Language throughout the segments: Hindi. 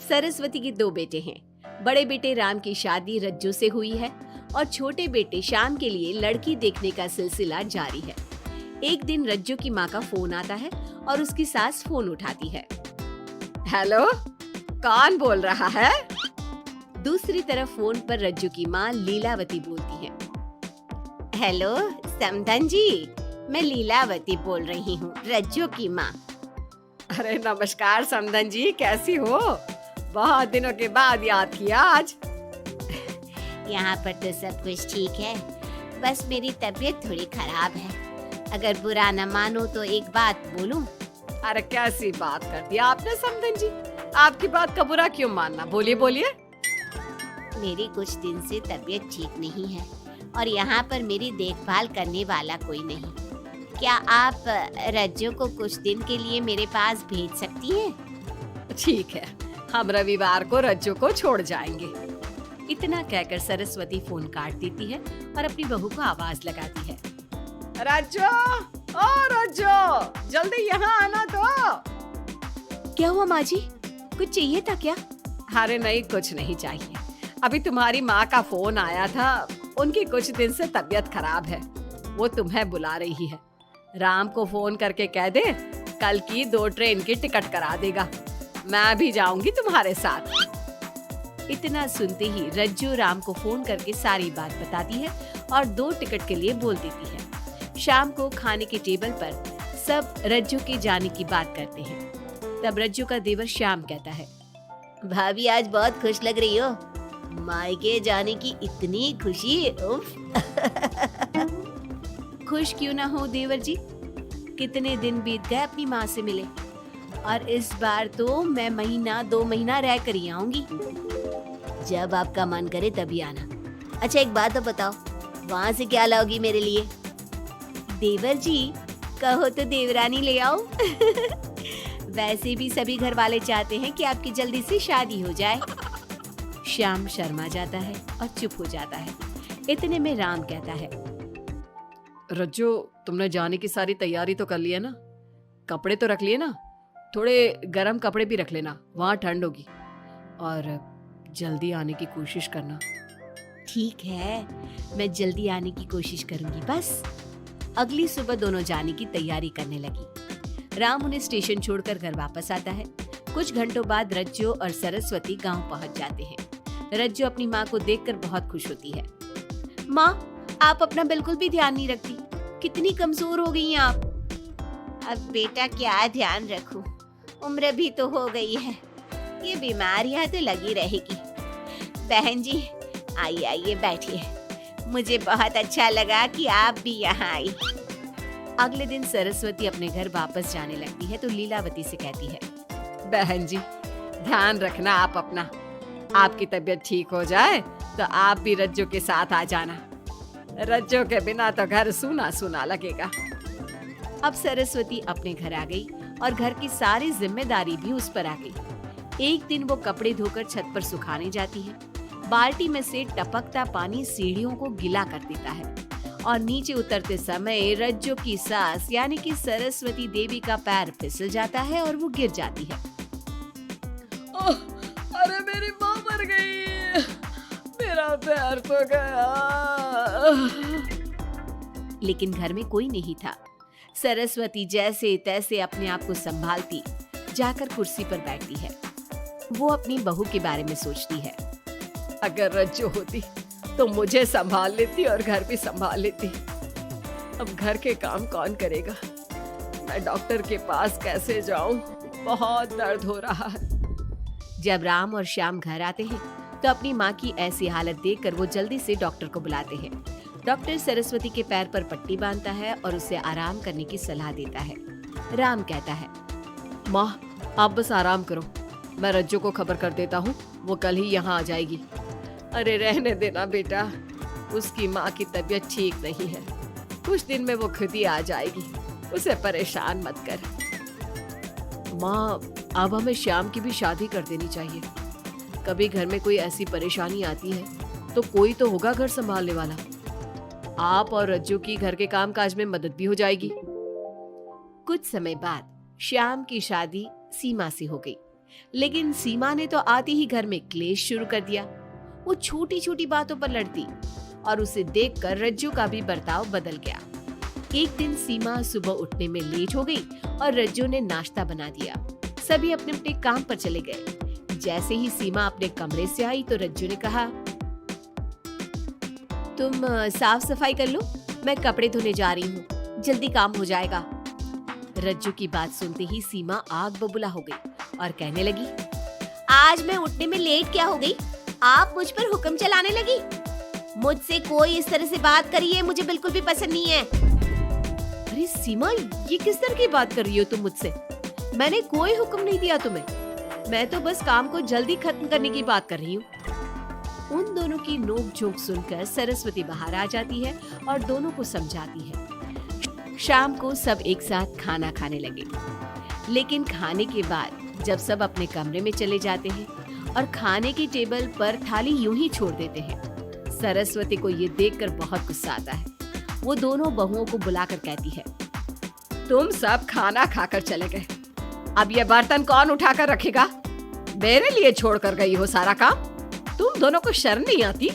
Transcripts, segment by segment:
सरस्वती के दो बेटे हैं। बड़े बेटे राम की शादी रज्जू से हुई है और छोटे बेटे श्याम के लिए लड़की देखने का सिलसिला जारी है। एक दिन रज्जू की माँ का फोन आता है और उसकी सास फोन उठाती है। हेलो, कौन बोल रहा है? दूसरी तरफ फोन पर रज्जू की माँ लीलावती बोलती है। हेलो समधन जी, मैं लीलावती बोल रही हूँ, रज्जू की माँ। अरे नमस्कार समधन जी, कैसी हो? बहुत दिनों के बाद याद किया आज। यहाँ पर तो सब कुछ ठीक है, बस मेरी तबीयत थोड़ी खराब है। अगर बुरा न मानो तो एक बात बोलूं? अरे कैसी बात कर दी आपने समधन जी, आपकी बात का बुरा क्यों मानना, बोलिए बोलिए। मेरी कुछ दिन से तबीयत ठीक नहीं है और यहाँ पर मेरी देखभाल करने वाला कोई नहीं। क्या आप रज्जू को कुछ दिन के लिए मेरे पास भेज सकती हैं? ठीक है, हम रविवार को रज्जू को छोड़ जाएंगे। इतना कहकर सरस्वती फोन काट देती है और अपनी बहू को आवाज लगाती है। रज्जू, ओ रज्जू, जल्दी यहाँ आना तो। क्या हुआ माँ जी, कुछ चाहिए था क्या? अरे नहीं, कुछ नहीं चाहिए। अभी तुम्हारी माँ का फोन आया था, उनकी कुछ दिन से तबीयत खराब है, वो तुम्हें बुला रही है। राम को फोन करके कह दे कल की 2 ट्रेन की टिकट करा देगा, मैं भी जाऊंगी तुम्हारे साथ। इतना सुनते ही रज्जू राम को फोन करके सारी बात बताती है और 2 टिकट के लिए बोल देती है। शाम को खाने के टेबल पर सब रज्जू के जाने की बात करते हैं। तब रज्जू का देवर श्याम कहता है, भाभी आज बहुत खुश लग रही हो, मायके जाने की इतनी खुशी। उफ। खुश क्यों ना हो देवर जी, कितने दिन बीत गए अपनी माँ से मिले, और इस बार तो मैं 1-2 महीना रह कर ही आऊंगी। जब आपका मन करे तभी आना। अच्छा एक बात तो बताओ, वहाँ से क्या लाओगी मेरे लिए? देवर जी कहो तो देवरानी ले आओ। वैसे भी सभी घर वाले चाहते हैं कि आपकी जल्दी से शादी हो जाए। श्याम शर्मा जाता है और चुप हो जाता है। इतने में राम कहता है, रज्जू तुमने जाने की सारी तैयारी तो कर ली है ना? कपड़े तो रख लिए ना? थोड़े गर्म कपड़े भी रख लेना, वहाँ ठंड होगी, और जल्दी आने की कोशिश करना। ठीक है, मैं जल्दी आने की कोशिश करूंगी बस। अगली सुबह दोनों जाने की तैयारी करने लगी। राम उन्हें स्टेशन छोड़कर घर वापस आता है। कुछ घंटों बाद रज्जू और सरस्वती गांव पहुंच जाते हैं। रज्जू अपनी माँ को देखकर बहुत खुश होती है। माँ, आप अपना बिल्कुल भी ध्यान नहीं रखती, कितनी कमजोर हो गई हैं आप। अब बेटा क्या ध्यान रखूं, उम्र भी तो हो गई है, ये बीमारियां तो लगी रहेगी। बहन जी आइए आइए बैठिए, मुझे बहुत अच्छा लगा कि आप भी यहाँ आई। अगले दिन सरस्वती अपने घर वापस जाने लगती है तो लीलावती से कहती है, बहन जी ध्यान रखना आप अपना, आपकी तबीयत ठीक हो जाए तो आप भी रज्जू के साथ आ जाना। रज्जू के बिना तो घर सूना सूना लगेगा। अब सरस्वती अपने घर आ गई और घर की सारी जिम्मेदारी भी उस पर आ गई। एक दिन वो कपड़े धोकर छत पर सुखाने जाती है। बाल्टी में से टपकता पानी सीढ़ियों को गीला कर देता है और नीचे उतरते समय रज्जू की सास यानी कि सरस्वती देवी का पैर फिसल जाता है और वो गिर जाती है। ओह, अरे मेरी माँ मर गई, मेरा पैर तो गया। लेकिन घर में कोई नहीं था। सरस्वती जैसे तैसे अपने आप को संभालती जाकर कुर्सी पर बैठती है। वो अपनी बहू के बारे में सोचती है, अगर रज्जू होती तो मुझे संभाल लेती और घर भी संभाल लेती। अब घर के काम कौन करेगा? मैं डॉक्टर के पास कैसे जाऊं? बहुत दर्द हो रहा है। जब राम और श्याम घर आते हैं तो अपनी माँ की ऐसी हालत देखकर वो जल्दी से डॉक्टर को बुलाते हैं। डॉक्टर सरस्वती के पैर पर पट्टी बांधता है और उसे आराम करने की सलाह देता है। राम कहता है, माँ आप बस आराम करो, मैं रज्जू को खबर कर देता हूँ, वो कल ही यहाँ आ जाएगी। अरे रहने देना बेटा, उसकी माँ की तबीयत ठीक नहीं है, कुछ दिन में वो खुद ही आ जाएगी, उसे परेशान मत कर। माँ अब हमें श्याम की भी शादी कर देनी चाहिए। कभी घर में कोई ऐसी परेशानी आती है तो कोई तो होगा घर संभालने वाला। आप और रज्जू की घर के काम काज में मदद भी हो जाएगी। कुछ समय बाद श्याम की शादी सीमा से हो गई। लेकिन सीमा ने तो आते ही घर में क्लेश शुरू कर दिया। वो छोटी छोटी बातों पर लड़ती और उसे देखकर रज्जू का भी बर्ताव बदल गया। एक दिन सीमा सुबह उठने में लेट हो गई और रज्जू ने नाश्ता बना दिया। सभी अपने अपने काम पर चले गए। जैसे ही सीमा अपने कमरे से आई तो रज्जू ने कहा, तुम साफ सफाई कर लो, मैं कपड़े धोने जा रही हूँ, जल्दी काम हो जाएगा। रज्जू की बात सुनते ही सीमा आग बबूला हो गई और कहने लगी, आज मैं उठने में लेट क्या हो गई? आप मुझ पर हुक्म चलाने लगी। मुझसे कोई इस तरह से बात करिए मुझे बिल्कुल भी पसंद नहीं है। अरे सीमा, ये किस तरह की बात कर रही हो तुम मुझसे? मैंने कोई हुक्म नहीं दिया तुम्हें, मैं तो बस काम को जल्दी खत्म करने की बात कर रही हूँ। उन दोनों की नोक झोंक सुनकर सरस्वती बाहर आ जाती है और दोनों को समझाती है। शाम को सब एक साथ खाना खाने लगे, लेकिन खाने के बाद जब सब अपने कमरे में चले जाते हैं और खाने की टेबल पर थाली यूं ही छोड़ देते हैं, सरस्वती को ये देखकर बहुत गुस्सा आता है। वो दोनों बहुओं को बुलाकर कहती है, तुम सब खाना खाकर चले गए, अब ये बर्तन कौन उठाकर रखेगा? मेरे लिए छोड़कर गई हो सारा काम। तुम दोनों को शर्म नहीं आती?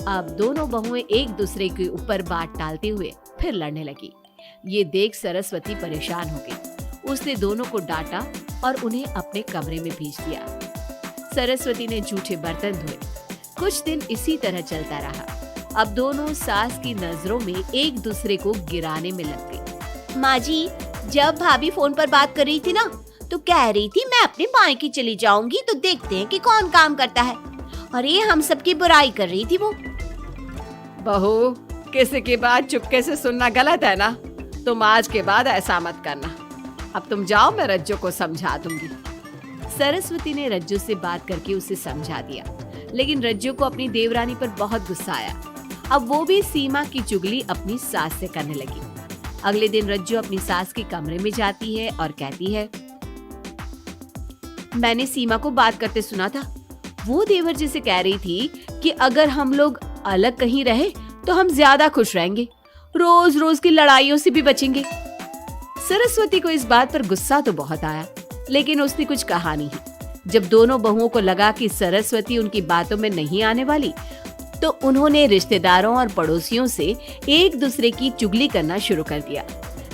अब दोनों बहुएं एक दूसरे के ऊपर बात टालते हुए फिर लड़ने लगी। ये देख सरस्वती परेशान हो गई। उसने दोनों को डांटा और उन्हें अपने कमरे में भेज दिया। सरस्वती ने जूठे बर्तन धोए। कुछ दिन इसी तरह चलता रहा। अब दोनों सास की नजरों में एक दूसरे को गिराने में लग गई। माँ जी, जब भाभी फोन पर बात कर रही थी ना, तो कह रही थी मैं अपने मायके चली जाऊंगी तो देखते हैं कि कौन काम करता है, और ये हम सबकी बुराई कर रही थी वो। बहू, किसी की बात चुपके से सुनना गलत है ना? तुम आज के बाद ऐसा मत करना। अब तुम जाओ, मैं रज्जू को समझा दूंगी। सरस्वती ने रज्जू से बात करके उसे समझा दिया, लेकिन रज्जू को अपनी देवरानी पर बहुत गुस्सा आया। अब वो भी सीमा की चुगली अपनी सास से करने लगी। अगले दिन रज्जू अपनी सास के कमरे में जाती है और कहती है, मैंने सीमा को बात करते सुना था। वो देवर जी से कह रही थी कि अगर हम लोग अलग कहीं रहे तो हम ज्यादा खुश रहेंगे, रोज रोज की लड़ाइयों से भी बचेंगे। सरस्वती को इस बात पर गुस्सा तो बहुत आया, लेकिन उसने कुछ कहा नहीं। जब दोनों बहुओं को लगा कि सरस्वती उनकी बातों में नहीं आने वाली, तो उन्होंने रिश्तेदारों और पड़ोसियों से एक दूसरे की चुगली करना शुरू कर दिया।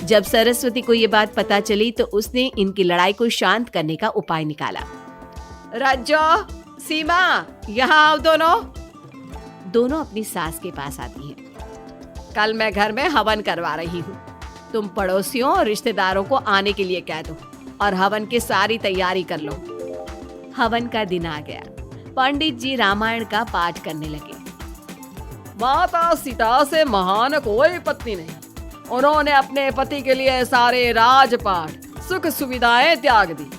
जब सरस्वती को ये बात पता चली तो उसने इनकी लड़ाई को शांत करने का उपाय निकाला। रज्जो, सीमा, यहाँ आओ दोनों। दोनों अपनी सास के पास आती हैं। कल मैं घर में हवन करवा रही हूँ, तुम पड़ोसियों और रिश्तेदारों को आने के लिए कह दो और हवन की सारी तैयारी कर लो। हवन का दिन आ गया। पंडित जी रामायण का पाठ करने लगे। माता सीता से महान कोई पत्नी नहीं, उन्होंने अपने पति के लिए सारे राजपाट, सुख सुविधाएं त्याग दी।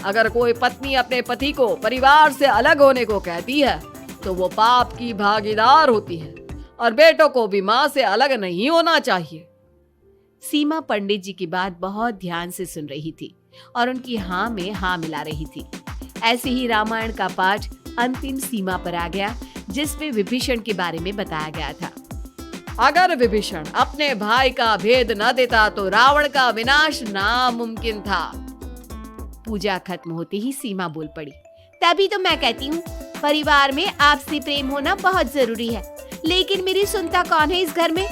अगर कोई पत्नी अपने पति को परिवार से अलग होने को कहती है तो वो पाप की भागीदार होती है, और बेटों को भी माँ से अलग नहीं होना चाहिए। सीमा पंडित जी की बात बहुत ध्यान से सुन रही थी और उनकी हाँ में हाँ मिला रही थी। ऐसे ही रामायण का पाठ अंतिम सीमा पर आ गया, जिसमें विभीषण के बारे में बताया गया था। अगर विभीषण अपने भाई का भेद न देता तो रावण का विनाश नामुमकिन था। पूजा खत्म होते ही सीमा बोल पड़ी, तभी तो मैं कहती हूँ परिवार में आपसी प्रेम होना बहुत जरूरी है, लेकिन मेरी सुनता कौन है इस घर में?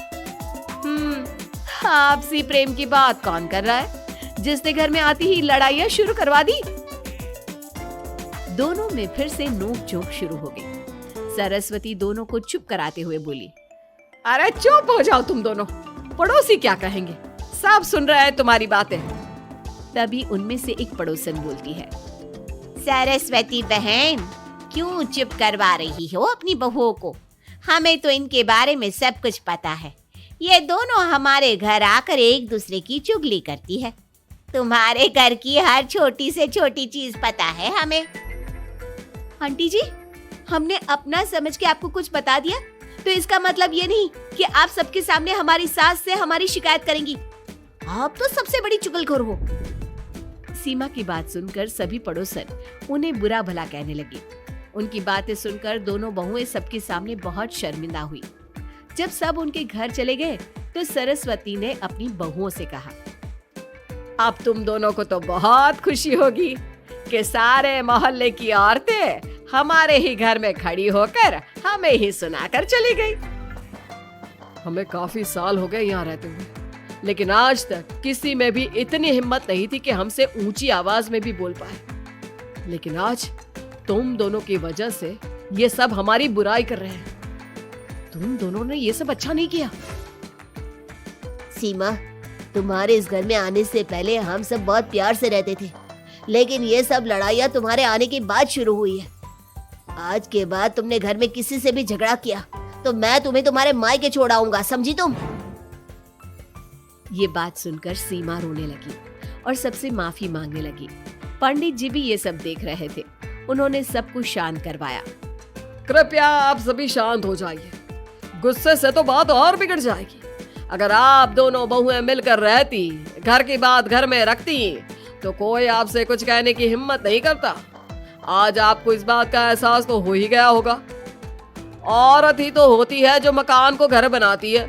आपसी प्रेम की बात कौन कर रहा है, जिसने घर में आती ही लड़ाइयाँ शुरू करवा दी? दोनों में फिर से नोक झोंक शुरू हो गई। सरस्वती दोनों को चुप कराते हुए बोली, अरे चुप हो जाओ तुम दोनों, पड़ोसी क्या कहेंगे, सब सुन रहे हैं तुम्हारी बातें। तभी उनमें से एक पड़ोसन बोलती है, सरस्वती बहन, क्यों चुप करवा रही हो अपनी बहुओं को? हमें तो इनके बारे में सब कुछ पता है। ये दोनों हमारे घर आकर एक दूसरे की चुगली करती है। तुम्हारे घर की हर छोटी से छोटी चीज पता है हमें। आंटी जी, हमने अपना समझ के आपको कुछ बता दिया तो इसका मतलब ये नहीं कि आप सबके सामने हमारी सास से हमारी शिकायत करेंगी। आप तो सबसे बड़ी चुगलखोर हो। सीमा की बात सुनकर सभी पड़ोसन उन्हें बुरा भला कहने लगे। उनकी बातें सुनकर दोनों बहुएं सबके सामने बहुत शर्मिंदा हुई। जब सब उनके घर चले गए तो सरस्वती ने अपनी बहुओं से कहा, अब तुम दोनों को तो बहुत खुशी होगी कि सारे मोहल्ले की औरतें हमारे ही घर में खड़ी होकर हमें ही सुनाकर चली गई। हमें काफी साल हो गए यहाँ रहते हुए, लेकिन आज तक किसी में भी इतनी हिम्मत नहीं थी कि हमसे ऊंची आवाज में भी बोल पाए। लेकिन आज तुम दोनों की वजह से ये सब हमारी बुराई कर रहे हैं। तुम दोनों ने ये सब अच्छा नहीं किया। सीमा, तुम्हारे इस घर में आने से पहले हम सब बहुत प्यार से रहते थे, लेकिन ये सब लड़ाइयाँ तुम्हारे आने के बाद शुरू हुई है। आज के बाद तुमने घर में किसी से भी झगड़ा किया तो मैं तुम्हें तुम्हारे मायके छोड़ाऊंगा, समझी तुम? ये बात सुनकर सीमा रोने लगी और सबसे माफी मांगने लगी। पंडित जी भी ये सब देख रहे थे। उन्होंने सबको शांत करवाया। कृपया आप सभी शांत हो जाइए, गुस्से से तो बात और बिगड़ जाएगी। अगर आप दोनों बहुएं मिलकर रहती, घर की बात घर में रखती, तो कोई आपसे कुछ कहने की हिम्मत नहीं करता। आज आपको इस बात का एहसास तो हो ही गया होगा। औरत ही तो होती है जो मकान को घर बनाती है।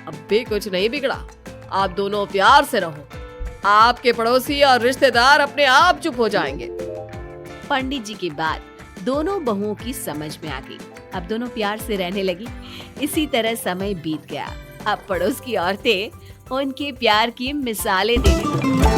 अब भी कुछ नहीं बिगड़ा, आप दोनों प्यार से रहो। आपके पड़ोसी और रिश्तेदार अपने आप चुप हो जाएंगे। पंडित जी की बात दोनों बहुओं की समझ में आ गई। अब दोनों प्यार से रहने लगी। इसी तरह समय बीत गया। अब पड़ोस की औरतें उनके प्यार की मिसालें देने लगी।